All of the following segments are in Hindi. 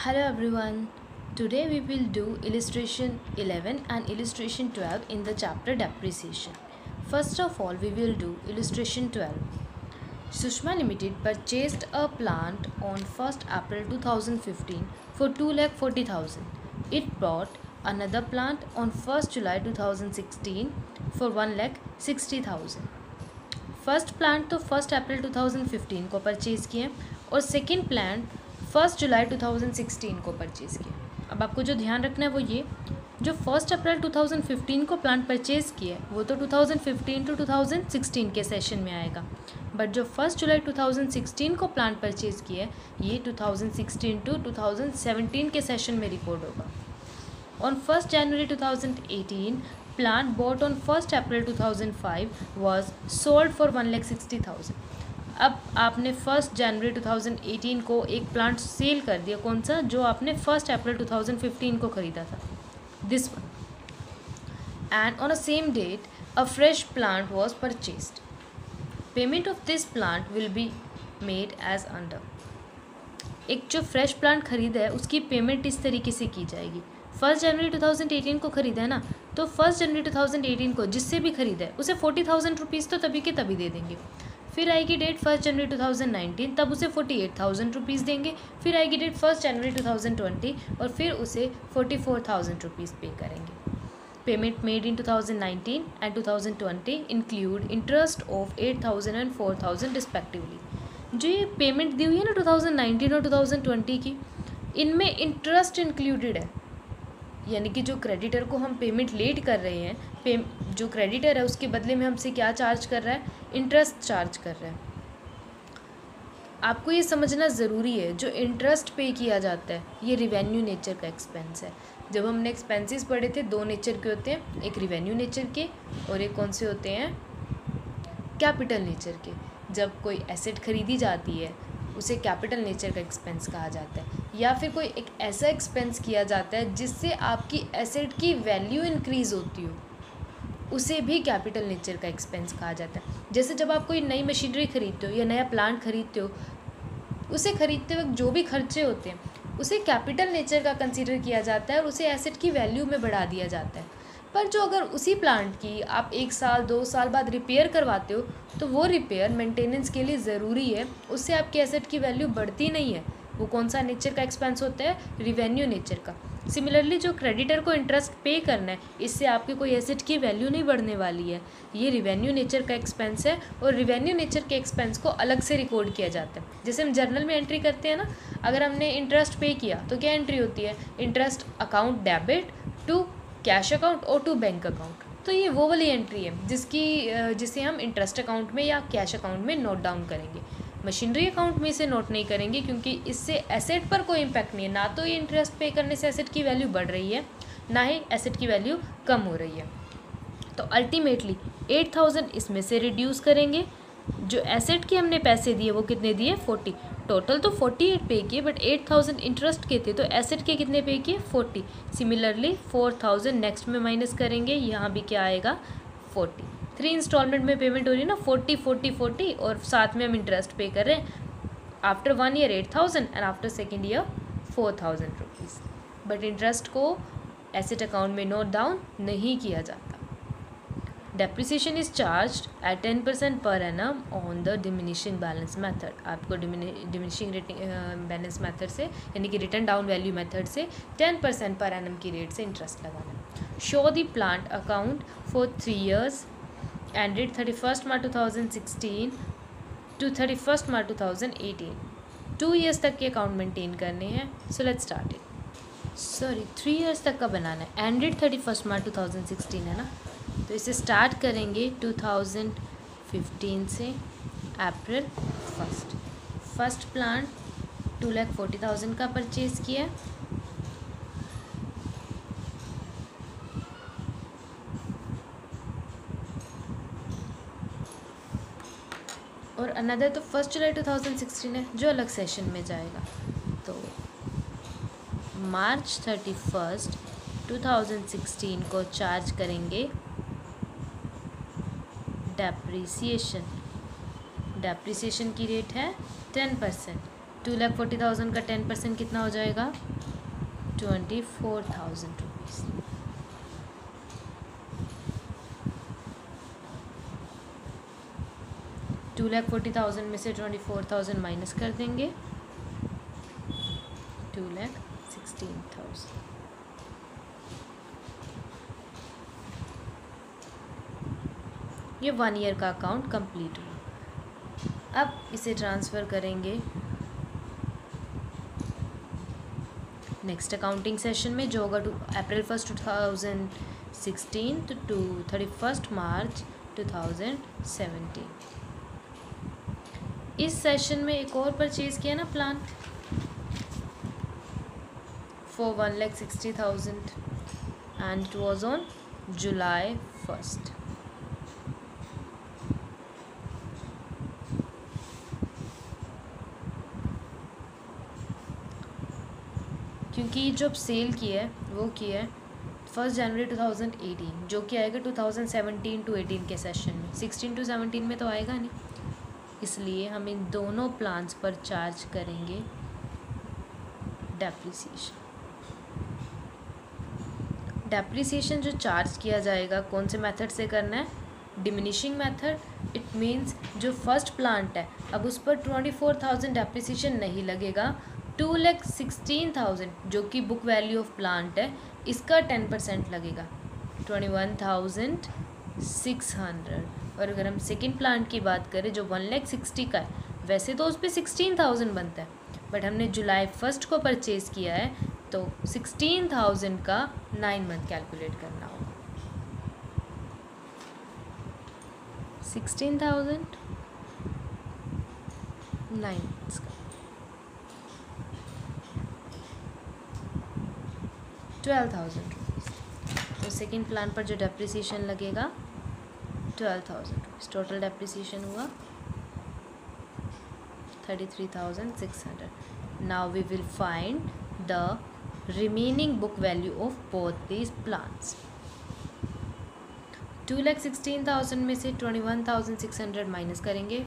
Hello everyone. Today we will do illustration 11 and illustration 12 in the chapter depreciation. First of all, we will do illustration 12. Sushma Limited purchased a plant on 1st April 2015 for 2,40,000. It bought another plant on 1st July 2016 for 1,60,000. First plant तो 1 अप्रैल 2015 को परचेज़ किए और सेकेंड प्लांट 1 जुलाई 2016 को परचेज़ किए। अब आपको जो ध्यान रखना है वो ये, जो 1 अप्रैल 2015 को प्लांट परचेज़ किए वो तो 2015 टू 2016 के सेशन में आएगा, बट जो 1 जुलाई 2016 को प्लांट परचेज़ किए ये 2016 टू 2017 के सेशन में रिकॉर्ड होगा। On 1st January 2018, plant bought on 1st April 2005 was sold for 1,60,000. अब आपने 1st January 2018 को एक प्लांट सेल कर दिया, कौन सा, जो आपने 1st April 2015 को ख़रीदा था, this one. And on the same date, a fresh plant was purchased. Payment of this plant will be made as under. एक जो फ्रेश प्लांट ख़रीदा है उसकी पेमेंट इस तरीके से की जाएगी. 1 जनवरी 2018 को ख़रीदा है ना, तो 1 जनवरी 2018 को जिससे भी ख़रीदा है उसे 40,000 रुपीज़ तो तभी के तभी दे देंगे. फिर आएगी डेट 1 जनवरी 2019, तब उसे 48,000 रुपीज़ देंगे. फिर आएगी डेट 1 जनवरी 2020 और फिर उसे 44,000 रुपीज़ पे करेंगे. Payment made in 2019 and 2020 include interest of 8,000 and 4,000 respectively. जो ये पेमेंट दी हुई है ना 2019 और 2020 की, इनमें इंटरेस्ट इंक्लूडेड है, यानी कि जो क्रेडिटर को हम पेमेंट लेट कर रहे हैं, जो क्रेडिटर है उसके बदले में हमसे क्या चार्ज कर रहा है, इंटरेस्ट चार्ज कर रहा है. आपको ये समझना ज़रूरी है, जो इंटरेस्ट पे किया जाता है ये रिवेन्यू नेचर का एक्सपेंस है. जब हमने एक्सपेंसेस पढ़े थे, दो नेचर के होते हैं, एक रिवेन्यू नेचर के और एक कौन से होते हैं, कैपिटल नेचर के. जब कोई एसेट खरीदी जाती है उसे कैपिटल नेचर का एक्सपेंस कहा जाता है, या फिर कोई एक ऐसा एक्सपेंस किया जाता है जिससे आपकी एसेट की वैल्यू इंक्रीज़ होती हो, उसे भी कैपिटल नेचर का एक्सपेंस कहा जाता है. जैसे जब आप कोई नई मशीनरी खरीदते हो या नया प्लांट खरीदते हो, उसे खरीदते वक्त जो भी खर्चे होते हैं उसे कैपिटल नेचर का कंसीडर किया जाता है और उसे एसेट की वैल्यू में बढ़ा दिया जाता है. पर जो अगर उसी प्लांट की आप 1 साल 2 साल बाद रिपेयर करवाते हो तो वो रिपेयर मेंटेनेंस के लिए ज़रूरी है, उससे आपकी एसेट की वैल्यू बढ़ती नहीं है. वो कौन सा नेचर का एक्सपेंस होता है, रिवेन्यू नेचर का. सिमिलरली जो क्रेडिटर को इंटरेस्ट पे करना है, इससे आपकी कोई एसेट की वैल्यू नहीं बढ़ने वाली है, ये रिवेन्यू नेचर का एक्सपेंस है. और रिवेन्यू नेचर के एक्सपेंस को अलग से रिकॉर्ड किया जाता है. जैसे हम जर्नल में एंट्री करते हैं ना, अगर हमने इंटरेस्ट पे किया तो क्या एंट्री होती है, interest account debit to cash account और टू बैंक अकाउंट. तो ये वो वाली एंट्री है जिसे हम इंटरेस्ट अकाउंट में या कैश अकाउंट में नोट डाउन करेंगे. मशीनरी अकाउंट में इसे नोट नहीं करेंगे क्योंकि इससे एसेट पर कोई इम्पैक्ट नहीं है. ना तो ये इंटरेस्ट पे करने से एसेट की वैल्यू बढ़ रही है, ना ही एसेट की वैल्यू कम हो रही है. तो अल्टीमेटली 8,000 इसमें से रिड्यूस करेंगे. जो एसेट के हमने पैसे दिए वो कितने दिए, 40. टोटल तो 48 पे किए, बट 8,000 इंटरेस्ट के थे, तो एसेट के कितने पे किए, 40. सिमिलरली 4,000 नेक्स्ट में माइनस करेंगे, यहाँ भी क्या आएगा, 40. 3 इंस्टॉलमेंट में पेमेंट हो रही है ना, 40 40 40, और साथ में हम इंटरेस्ट पे कर रहे हैं. After 1 year 8,000 and after second year 4,000 rupees. But interest को एसेट अकाउंट में नोट डाउन नहीं किया जाता. Depreciation is charged at 10% per annum on the diminishing balance method. आपको डिमिनिशिंग बैलेंस मेथड से, यानी कि रिटर्न डाउन वैल्यू मेथड से 10% पर एनम की रेट से इंटरेस्ट लगाना. Show the plant account for 3 years ended 31 March 2016 to 31 March 2018. 2 years तक के अकाउंट मेंटेन करने हैं. So let's start it. 3 years तक का बनाना है. एंडेड 31 मार्च 2016 है ना, तो इसे स्टार्ट करेंगे 2015 से अप्रैल 1. फर्स्ट प्लांट 2,40,000 का परचेज़ किया. और अनदर तो 1 जुलाई 2016 है, जो अलग सेशन में जाएगा. तो मार्च 31, 2016 को चार्ज करेंगे डेप्रिसिएशन. डेप्रिसिएशन की रेट है 10%. 2,40,000 का 10% कितना हो जाएगा, 24,000 रुपीज़। $2,40,000 में से 24,000 माइनस कर देंगे, 2,16,000। ये 1 ईयर का अकाउंट कंप्लीट हुआ। अब इसे ट्रांसफ़र करेंगे नेक्स्ट अकाउंटिंग सेशन में, जो होगा April 1, 2016 to 31 March 2017। इस सेशन में एक और परचेज़ किया ना plant for 1,60,000 and it was on July 1st। क्योंकि जब सेल किया है वो किया है 1 जनवरी 2018, जो कि आएगा 2017 to 18 के सेशन में, 16 to 17 में तो आएगा नहीं, इसलिए हम इन दोनों प्लान्स पर चार्ज करेंगे डेप्रिसिएशन। डेप्रिसिएशन जो चार्ज किया जाएगा कौन से मेथड से करना है, डिमिनिशिंग मेथड। इट मीन्स जो फर्स्ट प्लांट है अब उस पर 24,000 डेप्रिसिएशन नहीं लगेगा, 2,16,000 जो कि बुक वैल्यू ऑफ प्लांट है इसका 10% लगेगा, 21,600। और अगर हम सेकेंड प्लांट की बात करें जो 1,60,000 का है, वैसे तो उस पर 16,000 बनता है, बट हमने July 1 को परचेज़ किया है तो 16,000 का 9 मंथ कैलकुलेट करना होगा। 16,000 9 मंथ्स का 12,000 रुपीज़। तो सेकेंड प्लान पर जो डेप्रिसिएशन लगेगा 12,000 रुपीज़। टोटल डेप्रिसिएशन हुआ 33,600। Now we will find the remaining book value of both these plants। 2,16,000 में से 21,600 माइनस करेंगे,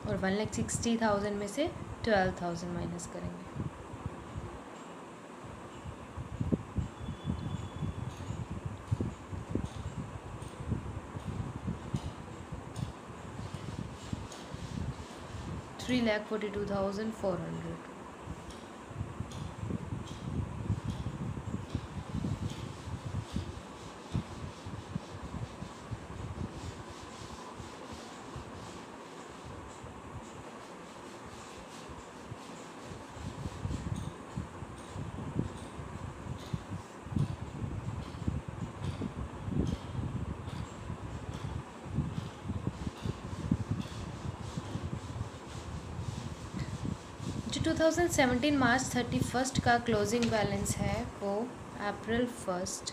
और 1,60,000 में से 12,000 माइनस करेंगे। $3,42,400। जो 2017 मार्च 31 का क्लोजिंग बैलेंस है वो April 1,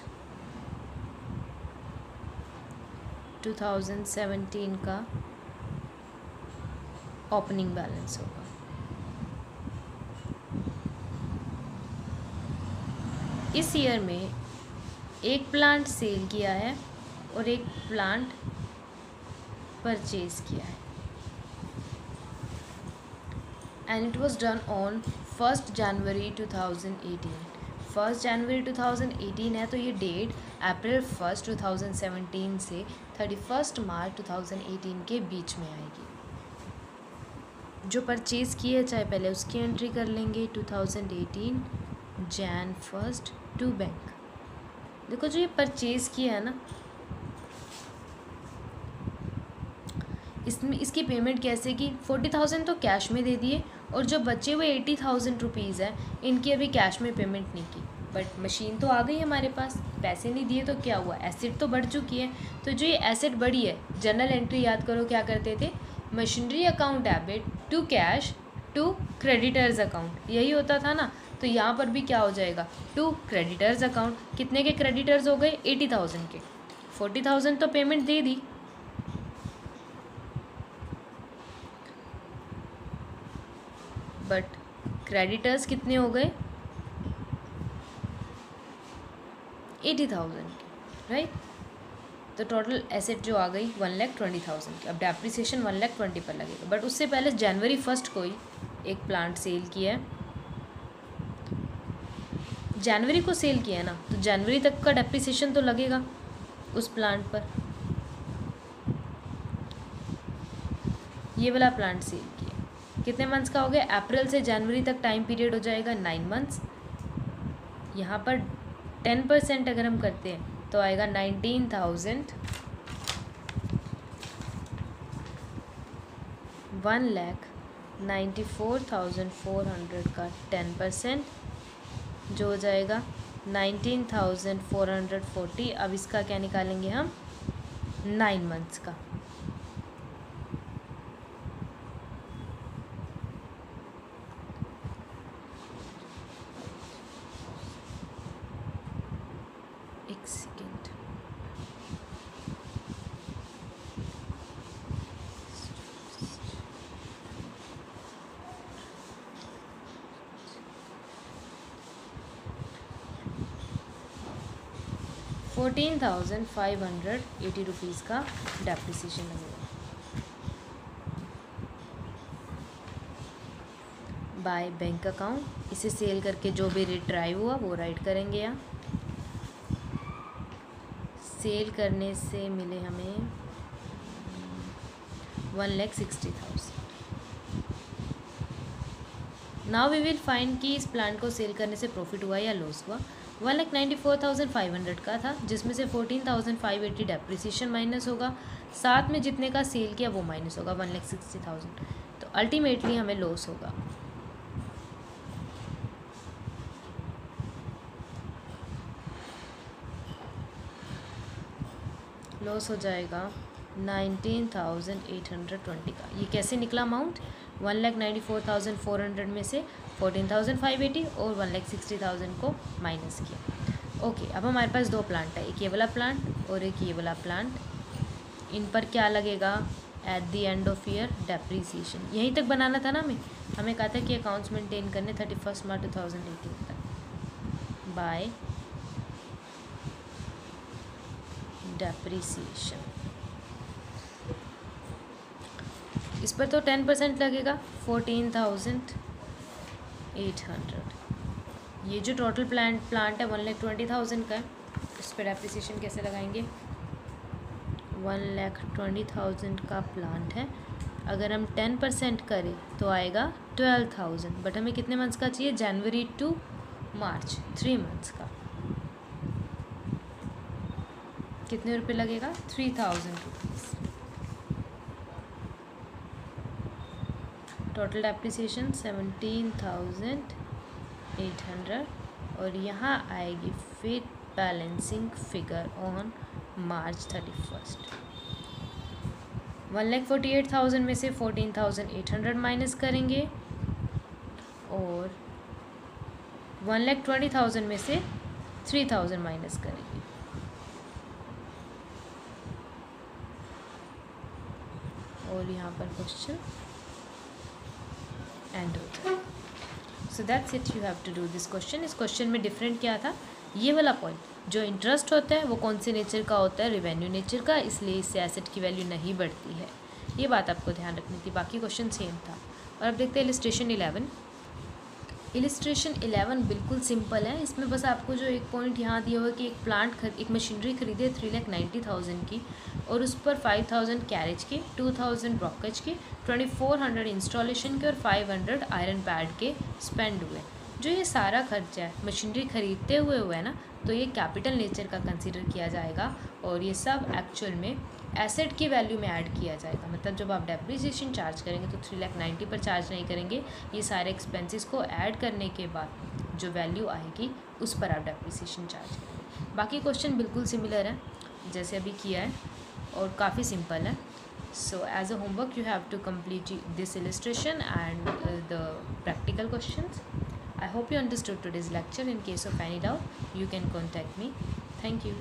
2017 का ओपनिंग बैलेंस होगा। इस ईयर में एक प्लांट सेल किया है और एक प्लांट परचेज किया है, and it was done on 1 January 2018। 1 January 2018 है तो ये डेट April 1, 2017 से 31 मार्च 2018 के बीच में आएगी। जो परचेज़ किए चाहे पहले उसकी एंट्री कर लेंगे 2018 Jan 1 टू बैंक। देखो जो ये परचेज़ किया है ना, इसमें इसकी पेमेंट कैसे की, 40,000 तो कैश में दे दिए और जो बचे हुए 80,000 रुपीज़ है इनकी अभी कैश में पेमेंट नहीं की, बट मशीन तो आ गई हमारे पास, पैसे नहीं दिए तो क्या हुआ, एसेट तो बढ़ चुकी है। तो जो ये एसेट बढ़ी है, जनरल एंट्री याद करो क्या करते थे, machinery account debit to cash to creditors account, यही होता था ना। तो यहाँ पर भी क्या हो जाएगा, टू क्रेडिटर्स अकाउंट। कितने के क्रेडिटर्स हो गए, 80,000 के। 40,000 तो payment they the, but creditors कितने हो गए, 80,000 के, राइट। तो टोटल एसेट जो आ गई 1,20,000 की। अब डेप्रिसिएशन 1,20,000 पर लगेगा, बट उससे पहले जनवरी 1 को ही एक प्लांट सेल किया है, जनवरी को सेल किया है ना, तो जनवरी तक का डेप्रिसिएशन तो लगेगा उस प्लांट पर। ये वाला प्लांट सेल किया, कितने मंथ्स का हो गया, अप्रैल से जनवरी तक टाइम पीरियड हो जाएगा 9 मंथ्स। यहाँ पर 10% अगर हम करते हैं तो आएगा 19,000, 1,94,400 का 10% जो हो जाएगा 19,440। अब इसका क्या निकालेंगे हम, 9 मंथ्स का। एक सेकेंड, ₹14,580 का डेप्रिसिएशन लगेगा। बाय बैंक अकाउंट, इसे सेल करके जो भी रिट्राइव हुआ वो राइट करेंगे यहाँ। सेल करने से मिले हमें 1,60,000। नाउ वी विल फाइंड कि इस प्लांट को सेल करने से प्रॉफिट हुआ या लॉस हुआ। 1,94,500 का था, जिसमें से 14,580 डेप्रिसिएशन माइनस होगा, साथ में जितने का सेल किया वो माइनस होगा 1,60,000, तो अल्टीमेटली हमें लॉस होगा। लॉस हो जाएगा 19,820 का। ये कैसे निकला अमाउंट, 1,94,400 में से 14,580 और 1,60,000 को माइनस किया। ओके, अब हमारे पास दो प्लांट है, एक ये वाला प्लांट और एक ये वाला प्लांट। इन पर क्या लगेगा at the end of year, depreciation. यहीं तक बनाना था ना हमें कहा था कि अकाउंट्स मेंटेन करने 31 मार्च 2018 तक बाय डेप्रीसिएशन। इस पर तो 10% लगेगा 14,800। ये जो टोटल प्लांट है 1,20,000 का है, इस पर डेप्रिसिएशन कैसे लगाएंगे, 1,20,000 का प्लांट है, अगर हम 10% करें तो आएगा 12,000, बट हमें कितने मंथ्स का चाहिए, जनवरी टू मार्च, 3 मंथ्स का। कितने रुपए लगेगा, 3,000 रुपीज़। टोटल डेप्रिसिएशन 17,800 और यहाँ आएगी फिर बैलेंसिंग फिगर ऑन मार्च 31। 1,48,000 में से 14,800 माइनस करेंगे और 1,20,000 में से 3,000 माइनस करेंगे। और यहाँ पर क्वेश्चन एंड होता है। So that's it, you have to do this question. इस क्वेश्चन में डिफरेंट क्या था, ये वाला पॉइंट जो इंटरेस्ट होता है वो कौन से नेचर का होता है, रिवेन्यू नेचर का, इसलिए इससे एसेट की वैल्यू नहीं बढ़ती है, ये बात आपको ध्यान रखनी थी। बाकी क्वेश्चन सेम था। और अब देखते हैं इलिस्ट्रेशन 11। इलिस्ट्रेशन 11 बिल्कुल सिंपल है। इसमें बस आपको जो एक पॉइंट यहाँ दिया हुआ है कि एक मशीनरी खरीदे 3,90,000 की और उस पर 5,000 कैरेज के, 2,000 ब्रोकेज के, 2,400 इंस्टॉलेशन के और 500 आयरन पैड के स्पेंड हुए। जो ये सारा खर्चा है मशीनरी खरीदते हुए हुआ है ना, तो ये कैपिटल नेचर का कंसीडर किया जाएगा और ये सब एक्चुअल में एसेट की वैल्यू में ऐड किया जाएगा। मतलब जब आप डेप्रिसिएशन चार्ज करेंगे तो 3,90,000 पर चार्ज नहीं करेंगे, ये सारे एक्सपेंसेस को ऐड करने के बाद जो वैल्यू आएगी उस पर आप डेप्रिसिएशन चार्ज करेंगे। बाकी क्वेश्चन बिल्कुल सिमिलर है जैसे अभी किया है और काफ़ी सिंपल है। So as a homework you have to complete this illustration and the practical questions. I hope you understood today's lecture. In case of any doubt you can contact me. Thank you.